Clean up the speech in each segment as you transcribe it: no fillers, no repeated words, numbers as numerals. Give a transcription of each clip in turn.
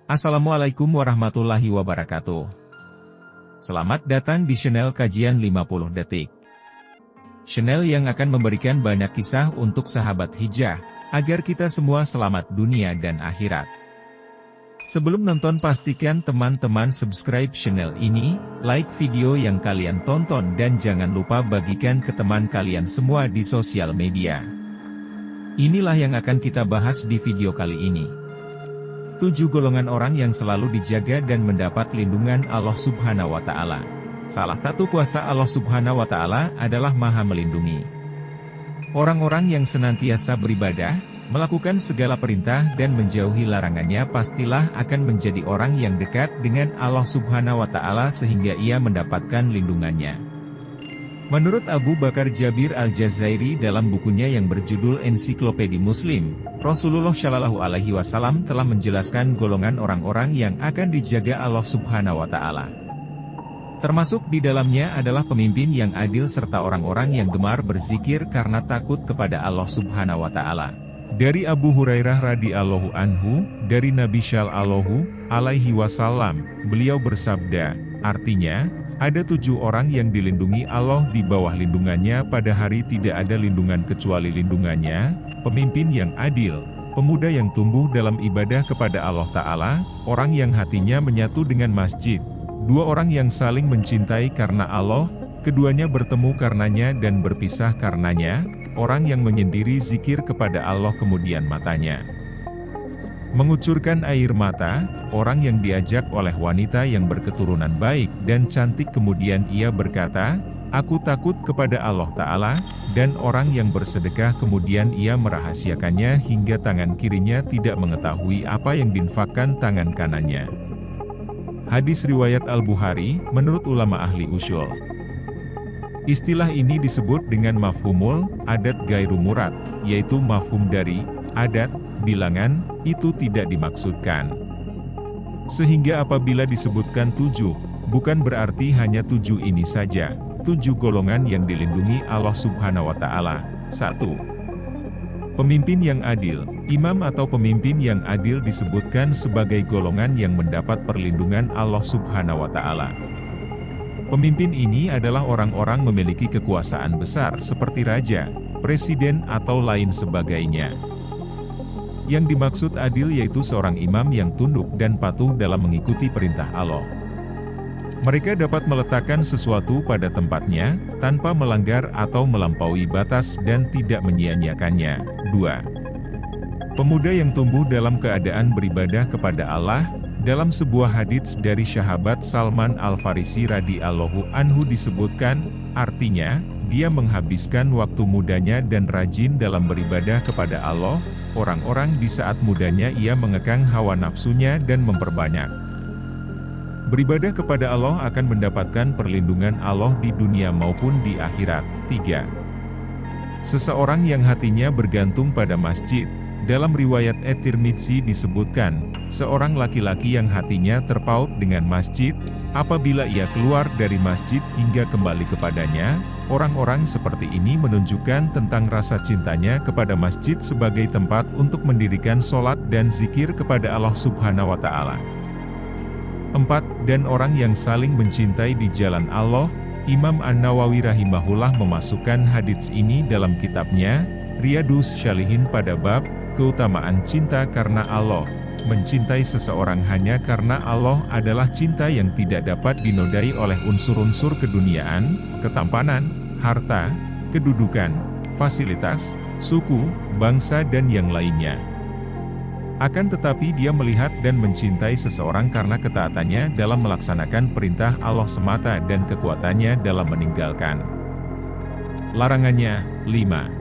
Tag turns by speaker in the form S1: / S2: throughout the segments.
S1: Assalamualaikum warahmatullahi wabarakatuh. Selamat datang di channel Kajian 50 Detik. Channel yang akan memberikan banyak kisah untuk sahabat hijrah, agar kita semua selamat dunia dan akhirat. Sebelum nonton pastikan teman-teman subscribe channel ini, like video yang kalian tonton dan jangan lupa bagikan ke teman kalian semua di sosial media. Inilah yang akan kita bahas di video kali ini. 7 golongan orang yang selalu dijaga dan mendapat lindungan Allah Subhanahu wa Ta'ala. Salah satu kuasa Allah Subhanahu wa Ta'ala adalah Maha Melindungi. Orang-orang yang senantiasa beribadah, melakukan segala perintah dan menjauhi larangannya pastilah akan menjadi orang yang dekat dengan Allah Subhanahu wa Ta'ala sehingga ia mendapatkan lindungannya. Menurut Abu Bakar Jabir Al-Jazairi dalam bukunya yang berjudul Ensiklopedi Muslim, Rasulullah Shallallahu Alaihi Wasallam telah menjelaskan golongan orang-orang yang akan dijaga Allah Subhanahu wa Ta'ala. Termasuk di dalamnya adalah pemimpin yang adil serta orang-orang yang gemar berzikir karena takut kepada Allah Subhanahu wa Ta'ala. Dari Abu Hurairah radhiyallahu anhu, dari Nabi Shallallahu Alaihi Wasallam, beliau bersabda, artinya, ada 7 orang yang dilindungi Allah di bawah lindungannya pada hari tidak ada lindungan kecuali lindungannya, pemimpin yang adil, pemuda yang tumbuh dalam ibadah kepada Allah Ta'ala, orang yang hatinya menyatu dengan masjid, 2 orang yang saling mencintai karena Allah, keduanya bertemu karenanya dan berpisah karenanya, orang yang menyendiri zikir kepada Allah kemudian matanya mengucurkan air mata, orang yang diajak oleh wanita yang berketurunan baik dan cantik kemudian ia berkata, aku takut kepada Allah Ta'ala, dan orang yang bersedekah kemudian ia merahasiakannya hingga tangan kirinya tidak mengetahui apa yang diinfakkan tangan kanannya. Hadis riwayat Al-Bukhari, menurut ulama ahli usyul. Istilah ini disebut dengan mafhumul adat gairu murad, yaitu mafhum dari adat, bilangan, itu tidak dimaksudkan. Sehingga apabila disebutkan 7, bukan berarti hanya 7 ini saja, 7 golongan yang dilindungi Allah Subhanahu wa Ta'ala. 1. Pemimpin yang adil. Imam atau pemimpin yang adil disebutkan sebagai golongan yang mendapat perlindungan Allah Subhanahu wa Ta'ala. Pemimpin ini adalah orang-orang memiliki kekuasaan besar seperti raja, presiden atau lain sebagainya. Yang dimaksud adil yaitu seorang imam yang tunduk dan patuh dalam mengikuti perintah Allah. Mereka dapat meletakkan sesuatu pada tempatnya, tanpa melanggar atau melampaui batas dan tidak menyia-nyiakannya. 2. Pemuda yang tumbuh dalam keadaan beribadah kepada Allah. Dalam sebuah hadits dari sahabat Salman Al-Farisi radhiyallahu anhu disebutkan, artinya, dia menghabiskan waktu mudanya dan rajin dalam beribadah kepada Allah. Orang-orang di saat mudanya ia mengekang hawa nafsunya dan memperbanyak beribadah kepada Allah akan mendapatkan perlindungan Allah di dunia maupun di akhirat. 3. Seseorang yang hatinya bergantung pada masjid. Dalam riwayat At-Tirmidzi disebutkan, seorang laki-laki yang hatinya terpaut dengan masjid, apabila ia keluar dari masjid hingga kembali kepadanya, orang-orang seperti ini menunjukkan tentang rasa cintanya kepada masjid sebagai tempat untuk mendirikan sholat dan zikir kepada Allah Subhanahu wa Ta'ala. 4. Dan orang yang saling mencintai di jalan Allah. Imam An-Nawawi rahimahullah memasukkan hadits ini dalam kitabnya, Riyadhus Shalihin pada bab keutamaan cinta karena Allah. Mencintai seseorang hanya karena Allah adalah cinta yang tidak dapat dinodai oleh unsur-unsur keduniaan, ketampanan, harta, kedudukan, fasilitas, suku, bangsa dan yang lainnya. Akan tetapi dia melihat dan mencintai seseorang karena ketaatannya dalam melaksanakan perintah Allah semata dan kekuatannya dalam meninggalkan larangannya. 5.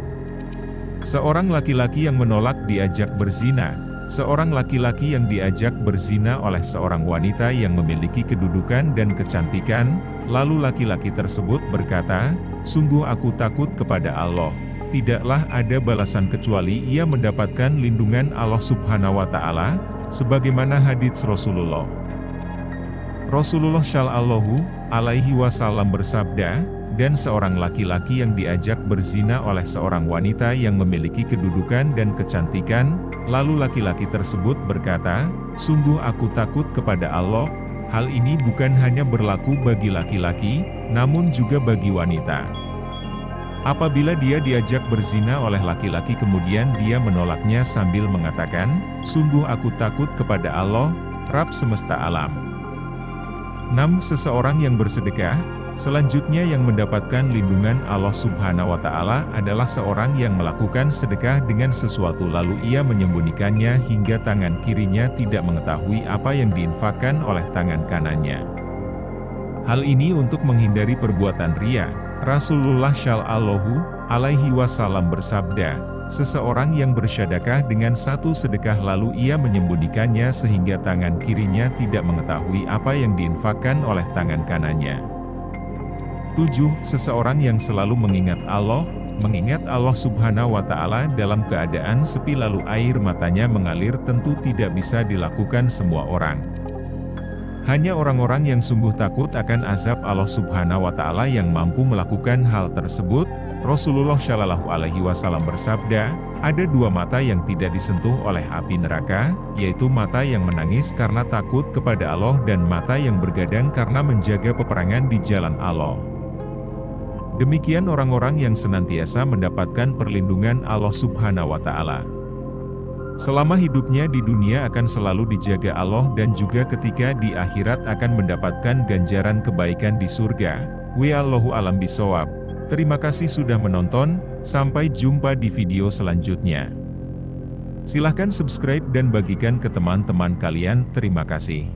S1: Seorang laki-laki yang menolak diajak berzina. Seorang laki-laki yang diajak berzina oleh seorang wanita yang memiliki kedudukan dan kecantikan, lalu laki-laki tersebut berkata, sungguh aku takut kepada Allah. Tidaklah ada balasan kecuali ia mendapatkan lindungan Allah Subhanahu wa Ta'ala, sebagaimana hadits Rasulullah. Rasulullah Shallallahu Alaihi Wasallam bersabda, dan seorang laki-laki yang diajak berzina oleh seorang wanita yang memiliki kedudukan dan kecantikan, lalu laki-laki tersebut berkata, "Sungguh aku takut kepada Allah." Hal ini bukan hanya berlaku bagi laki-laki, namun juga bagi wanita. Apabila dia diajak berzina oleh laki-laki kemudian dia menolaknya sambil mengatakan, "Sungguh aku takut kepada Allah, Rabb semesta alam." 6. Seseorang yang bersedekah. Selanjutnya yang mendapatkan lindungan Allah Subhanahu wa Ta'ala adalah seorang yang melakukan sedekah dengan sesuatu lalu ia menyembunyikannya hingga tangan kirinya tidak mengetahui apa yang diinfakkan oleh tangan kanannya. Hal ini untuk menghindari perbuatan riya. Rasulullah Shallallahu Alaihi Wasallam bersabda, seseorang yang bersedekah dengan satu sedekah lalu ia menyembunyikannya sehingga tangan kirinya tidak mengetahui apa yang diinfakkan oleh tangan kanannya. 7. Seseorang yang selalu mengingat Allah Subhanahu wa Ta'ala dalam keadaan sepi lalu air matanya mengalir tentu tidak bisa dilakukan semua orang. Hanya orang-orang yang sungguh takut akan azab Allah Subhanahu wa Ta'ala yang mampu melakukan hal tersebut. Rasulullah Shallallahu Alaihi Wasallam bersabda, ada dua mata yang tidak disentuh oleh api neraka, yaitu mata yang menangis karena takut kepada Allah dan mata yang bergadang karena menjaga peperangan di jalan Allah. Demikian orang-orang yang senantiasa mendapatkan perlindungan Allah Subhanahu wa Ta'ala. Selama hidupnya di dunia akan selalu dijaga Allah dan juga ketika di akhirat akan mendapatkan ganjaran kebaikan di surga. Wallahu a'lam bishawab. Terima kasih sudah menonton, sampai jumpa di video selanjutnya. Silahkan subscribe dan bagikan ke teman-teman kalian, terima kasih.